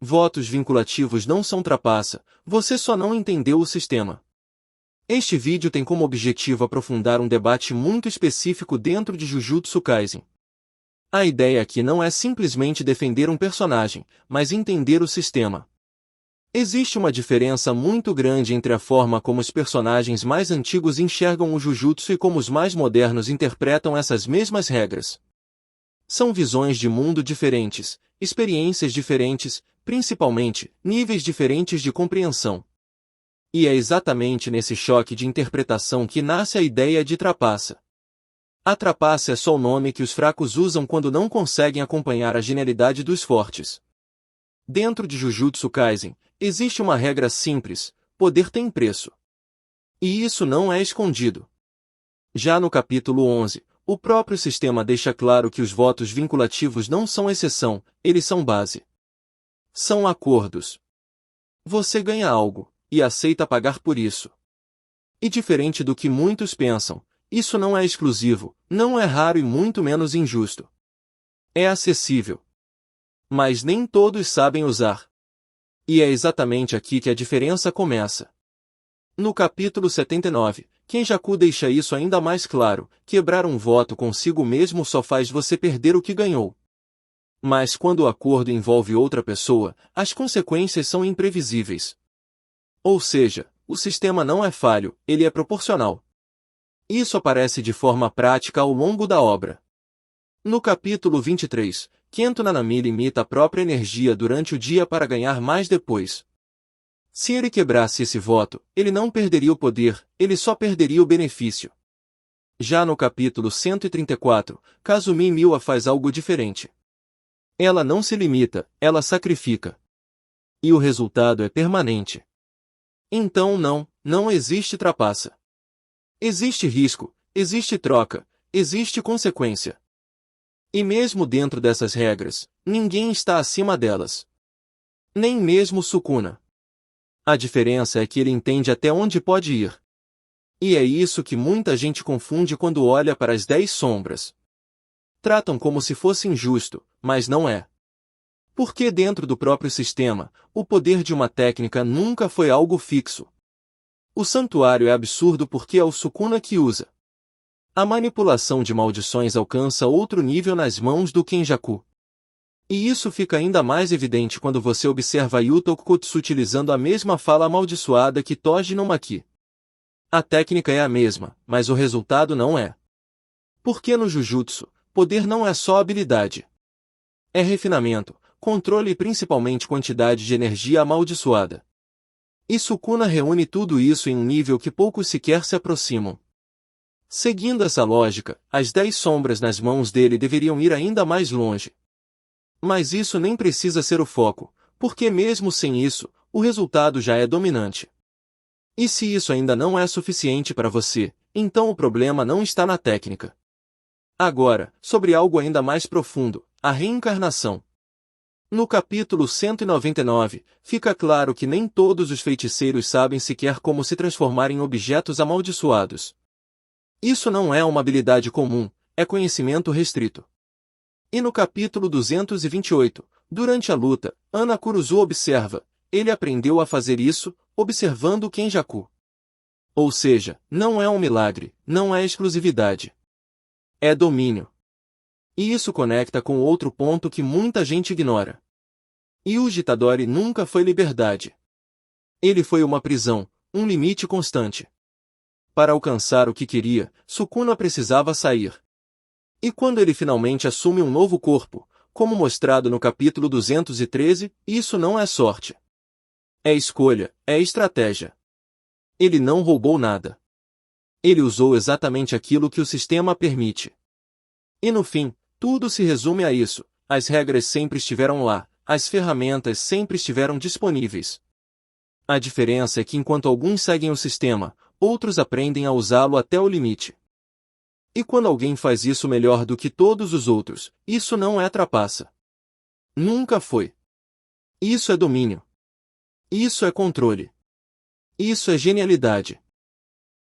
Votos vinculativos não são trapaça, você só não entendeu o sistema. Este vídeo tem como objetivo aprofundar um debate muito específico dentro de Jujutsu Kaisen. A ideia aqui não é simplesmente defender um personagem, mas entender o sistema. Existe uma diferença muito grande entre a forma como os personagens mais antigos enxergam o Jujutsu e como os mais modernos interpretam essas mesmas regras. São visões de mundo diferentes, experiências diferentes, principalmente, níveis diferentes de compreensão. E é exatamente nesse choque de interpretação que nasce a ideia de trapaça. A trapaça é só o nome que os fracos usam quando não conseguem acompanhar a genialidade dos fortes. Dentro de Jujutsu Kaisen, existe uma regra simples: poder tem preço. E isso não é escondido. Já no capítulo 11, o próprio sistema deixa claro que os votos vinculativos não são exceção, eles são base. São acordos. Você ganha algo, e aceita pagar por isso. E diferente do que muitos pensam, isso não é exclusivo, não é raro e muito menos injusto. É acessível. Mas nem todos sabem usar. E é exatamente aqui que a diferença começa. No capítulo 79, Kenjaku deixa isso ainda mais claro: quebrar um voto consigo mesmo só faz você perder o que ganhou. Mas quando o acordo envolve outra pessoa, as consequências são imprevisíveis. Ou seja, o sistema não é falho, ele é proporcional. Isso aparece de forma prática ao longo da obra. No capítulo 23, Kento Nanami limita a própria energia durante o dia para ganhar mais depois. Se ele quebrasse esse voto, ele não perderia o poder, ele só perderia o benefício. Já no capítulo 134, Kazumi Miwa faz algo diferente. Ela não se limita, ela sacrifica. E o resultado é permanente. Então não existe trapaça. Existe risco, existe troca, existe consequência. E mesmo dentro dessas regras, ninguém está acima delas. Nem mesmo Sukuna. A diferença é que ele entende até onde pode ir. E é isso que muita gente confunde quando olha para as 10 sombras. Tratam como se fosse injusto, mas não é. Porque dentro do próprio sistema, o poder de uma técnica nunca foi algo fixo. O santuário é absurdo porque é o Sukuna que usa. A manipulação de maldições alcança outro nível nas mãos do Kenjaku. E isso fica ainda mais evidente quando você observa Yuta Okutsu utilizando a mesma fala amaldiçoada que Toji no Maki. A técnica é a mesma, mas o resultado não é. Porque no Jujutsu, poder não é só habilidade. É refinamento, controle e principalmente quantidade de energia amaldiçoada. E Sukuna reúne tudo isso em um nível que poucos sequer se aproximam. Seguindo essa lógica, as 10 sombras nas mãos dele deveriam ir ainda mais longe. Mas isso nem precisa ser o foco, porque mesmo sem isso, o resultado já é dominante. E se isso ainda não é suficiente para você, então o problema não está na técnica. Agora, sobre algo ainda mais profundo, a reencarnação. No capítulo 199, fica claro que nem todos os feiticeiros sabem sequer como se transformar em objetos amaldiçoados. Isso não é uma habilidade comum, é conhecimento restrito. E no capítulo 228, durante a luta, Ana Kuruzu observa: ele aprendeu a fazer isso, observando Kenjaku. Ou seja, não é um milagre, não é exclusividade. É domínio. E isso conecta com outro ponto que muita gente ignora. Yuji Tadori nunca foi liberdade. Ele foi uma prisão, um limite constante. Para alcançar o que queria, Sukuna precisava sair. E quando ele finalmente assume um novo corpo, como mostrado no capítulo 213, isso não é sorte. É escolha, é estratégia. Ele não roubou nada. Ele usou exatamente aquilo que o sistema permite. E no fim, tudo se resume a isso: as regras sempre estiveram lá, as ferramentas sempre estiveram disponíveis. A diferença é que enquanto alguns seguem o sistema, outros aprendem a usá-lo até o limite. E quando alguém faz isso melhor do que todos os outros, isso não é trapaça. Nunca foi. Isso é domínio. Isso é controle. Isso é genialidade.